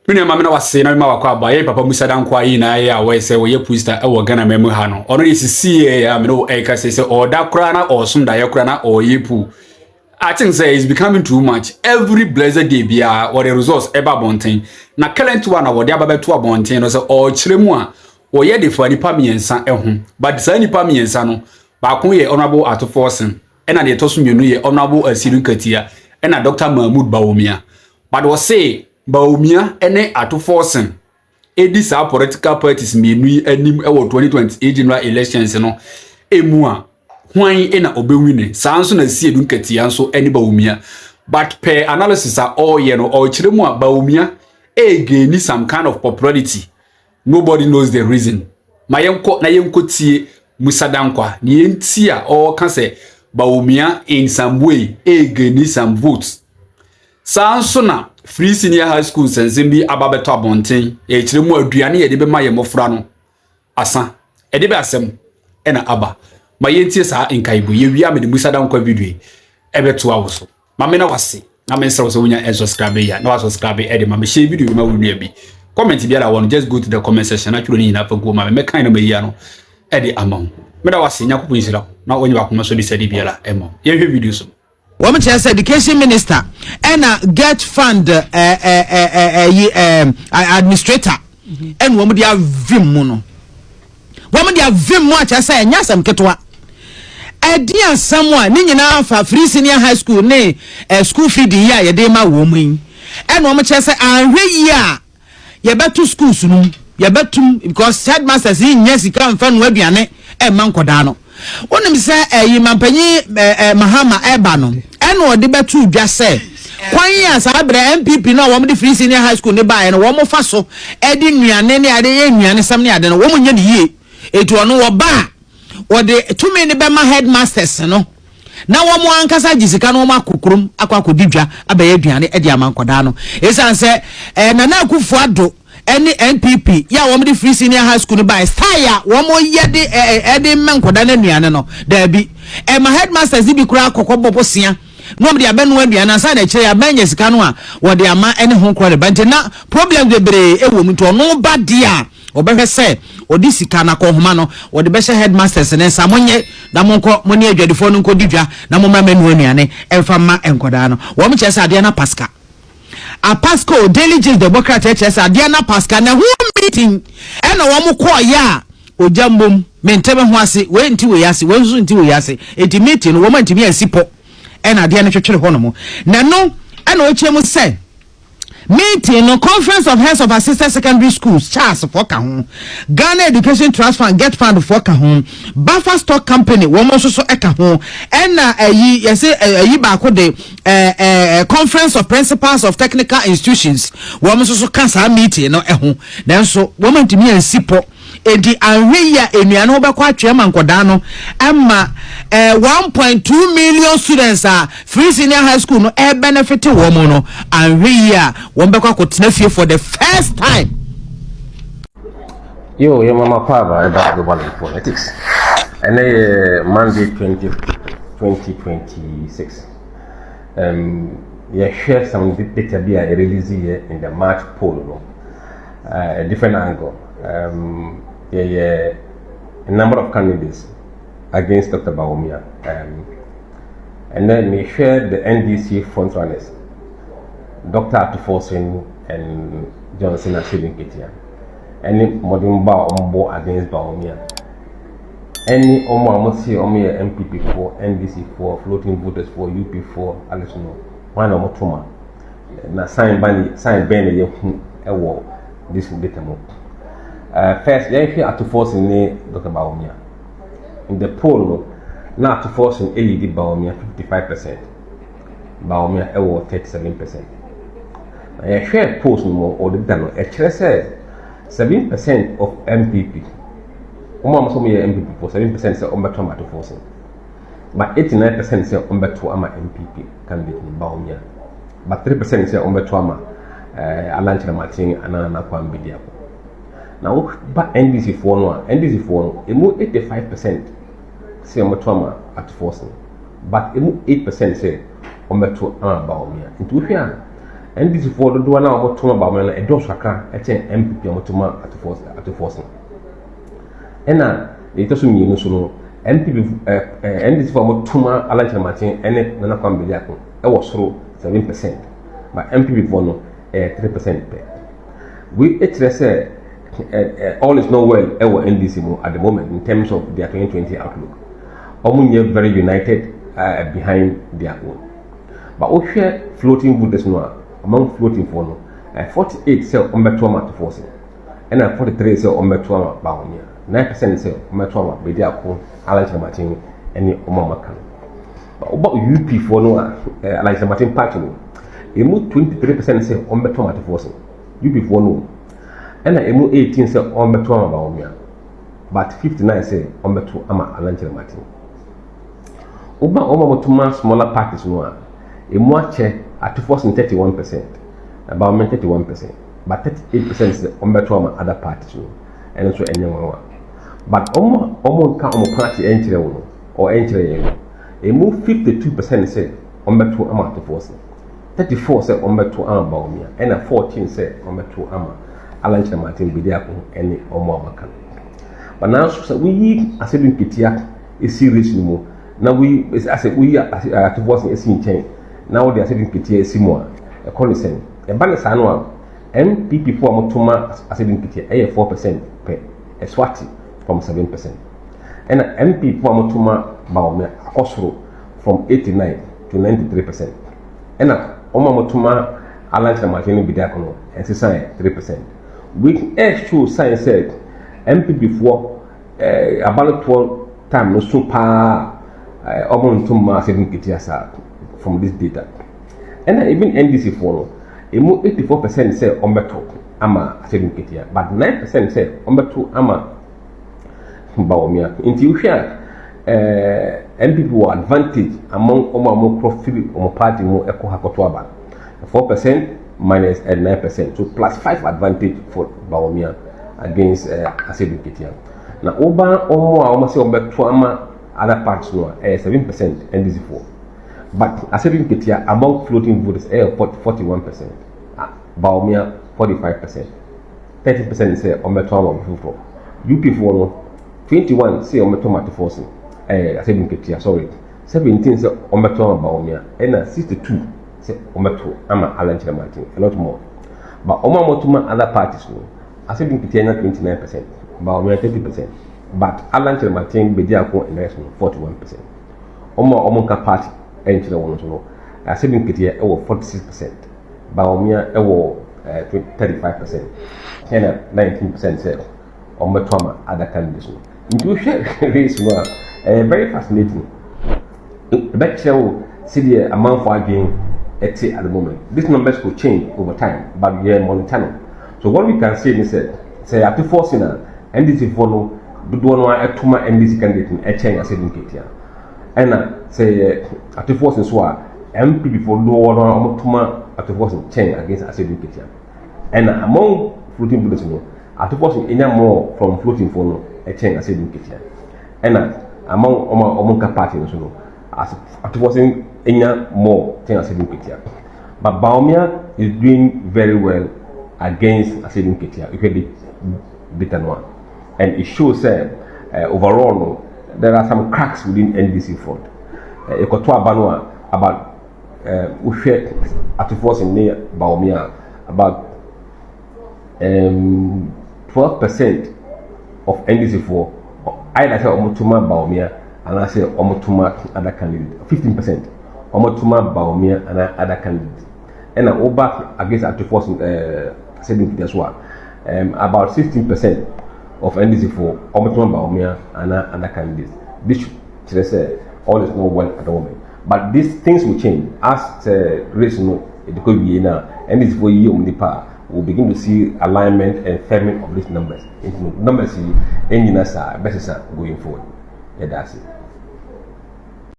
Mini mama na wase na mama kwa ba ye papa Musah Danquah yi na ya we se we puster e wo Ghana memu ha no ono yesi see ya me no e ka se o da kra na o sum da ye kra na o ye pu. I think say it's becoming too much. Every blessed day bia or the results eba bonten. Na current one na wode aba beto abonten no say o kiremu a o ye de fa nipa miensa ehun. But say nipa miensa no ba kon ye honorable atoforsen. E na de toso mienu ye honorable SH0CKING e na Dr Bawumia. But we say Bawumia ene atoforsen edi sa political parties mienu anim e wo 2028 general elections no emu a hwan ena obewine saa nso na SH0CKING nso ene Bawumia. But per analysis are all ye no o kiremu a Bawumia gain some kind of popularity. Nobody knows the reason. Ma yenko na yenko tie Musah Danquah ni entia or can say Bawumia in some way gain some votes. Saa nso na free senior high school sensembi ababeto abonten kiremu aduane ye de be ma ye mofra no asa e de be asem e na aba ma yentie saa nkaibu ye wi amede Musah Danquah video ebeto awoso ma me na wase na me nsere so wonya subscribe ya na subscribe e de ma me share video ma wonu abi comment bia da won just go to the comment section na twiro ni na fago ma me kan na me ya no e de amon me da wase nyakopon nsira na onye ba koma so di sedi bia la emo ye hwe video so woman chair education minister and get fund administrator and woman dia vim mu no woman dia vim mu acha say nya sam ketwa edi asam a ni nyina fa free senior high school ne school fee di ya ye de ma wo mu and woman chair say anhwe yi a ye beto schools no ye betum because headmasters yi nya sika mfa no aduane e man koda no wonim se yi mampanyi mahama eba no eno de betu dwa se kwan ya sa abre MPP na wo de free senior high school ne bae no wo mo fa so edi nuane ne ade ye nuane sam ne ade no wo mo nya ne yie etu ono wo ba wo de tumi ne be ma headmasters no na wo mo ankasa gisika no mo akokrom akwakodidwa abaye aduane edi amankoda no esan se na na akufu ado any NPP ya wo de free senior high school by style wo mo yede ede menkoda na nuane no da bi ma headmasters bi kura akokobbo sia no me de abenu aduane ansa na kire ya banya sika no a wo de ama ene ho kura de bante na problem de bre ewo mu to no ba dia obehwe se odi sika na ko homa no wo de be headmasters ne sa monye na monko moni adwadifo no nkodidwa na mo ma menu anuane emfa ma enkoda no wo mo kire se ade na pasca a Pasco Daily Gist Democrat HS Adiana Pascal na who meeting ena wo mo call ya ojambom mentebe ho ase we nti we yase we nzu nti we yase eti meeting wo ma ntimi asipo ena Adiana twetwere ho no mo na no ena o chemu say meeting no conference of heads of assistant secondary schools Charles for ka ho Ghana Education Trust Fund get fund for ka ho Buffer Stock Company wo mo so eka ho ena ayi yese ayi ba ko de conference of principals of technical institutions wo mo so kasa meeting no eho nanso wo ma ntimi ansipo edi anweya enuane ho bekwa atwema nkoda no ama 1.2 million students are free senior high school no benefit wo mo no anweya wo bekwa kotena fie for the first time yo mama papa about global politics and Monday 2026 yeah share some data be released here in the March poll no a different angle a number of candidates against Dr Bawumia and then we shared the NDC frontrunners Dr Atuforsen and Johnson SH0CKING any modern Ombo against Bawumia any Omoamosi Omi MPP for NDC for floating voters for UP for Alessandro one Omotuma na sign ban ye ewo this data mo first yeah here Atuforsen Dr Bawumia in the poll now Atuforsen lead Bawumia 55% Bawumia ewo 37% I share post no or the dano a says 7% of MPP so MPP for 7% say Ombeto Atuforsen but 89% say Ombeto ama MPP candidate in Bawumia but 3% say Ombeto ama Alanchina Martin anana kwa mbidia now but NDC for no emu 85% say Ombeto ama Atuforsen but emu 8% say Ombeto ama Bawumia into here NDC for the one now about Toma Bawumia and those Shaka at MPP Motuma at the force. And it also means no MPP NDC for Motuma Alaja Martin and Nana Kwambiliako. I was through 7%, but MPP for no 3%. We say all is not well our NDC at the moment in terms of their 2020 outlook. Omunye very united behind their own. But we share floating voters now among floating for no 48 say Ombetuama to force and 43 say Ombetuama Bawumia. 9% say Ombetuama Bediako, Alaja Martin, and Omamakan. But about UP for no Alaja Martin party, a move 23% say Ombetuama to force UP for no. And I move 18 say Ombetuama Bawumia. But 59 say Ombetuama Alaja Martin. Oba Motuma smaller parties no a more chair at 31%, about 31%, but 38% is Ombetuama other parties no, and also anyone. But Omo party entry or entry a move 52% say Ombetuama to force, 34 say Ombetuama Bawumia, and 14 say Ombetuama Alaja Martin Bidiako any Omo Makan. But now so we as a Pitia is serious no more. Now we are to voice a scene change. Now they are saying PTA Simoa, a collision. A balance annual MPP for Motuma as a PTA, 4% per a Swati from 7%. And MP for Motuma Bawumia Osro from 89 to 93%. And Oma Motuma Alaja Martin Bidakono and Sisai 3%. With SH0CKING said MPP for about 12 times no super. Omontuma 7 from this data. And even NDC follow. 84% say Ombeto Ama 7 Kitia, but 9% say Ombeto Ama Bawumia. Into you share NPP were advantage among Omo profit Omo party mo Eko Hakotwaba. 4% minus 9%. So plus 5 advantage for Bawumia against Asedu Kitia. Now Oba Omo say Ombeto Ama other parts no 7% NDC4. But as I think here among floating voters 41%. Bawumia 45%. 30% say Ombetuama before. UP4 no 21 say Ombetuama to force. As I think here sorry. 17 say Ombetuama Bawumia and 62 say Ombetuama Alaja Martin. A lot more. But Ombetuama other parties no. As I think here 29%. Bawumia 30%. But Alaja Martin Bediako and rest 41%. Omonka party entry one so I said in Kitia 46%. Bawumia 35%. And 19% said Ombetuama other candidates. Into share race very fascinating. But see the amount for being at the moment. These numbers could change over time, but we are monitoring. So what we can say is say after forcing and this is follow do one atuma NDC candidate in HN as in Kitia. And say at the force in Swa MPP for do one atuma at the force in chain against as in Kitia. And among floating bullets at the force in more from floating for HN as in Kitia. And among Omonka party as at the force in more chain as in Kitia. But Bawumia is doing very well against Asedin Kitia. You can better one. And it shows overall there are some cracks within NDC front. Ekotwa Banwa about Ushe at the force in near Bawumia about 12% of NDC for either say Omotuma Bawumia and I say Omotuma other candidate. 15% Omotuma Bawumia and other candidate. And over against at the force in Sedin Kitia about 16%. Of NDC for Ombetuama Bawumia and other candidates. This should say all is not well at the moment. But these things will change as the race no it could be now. NDC for year will begin to see alignment and firming of these numbers. Numbers in Nasa going forward. Yeah, that's it.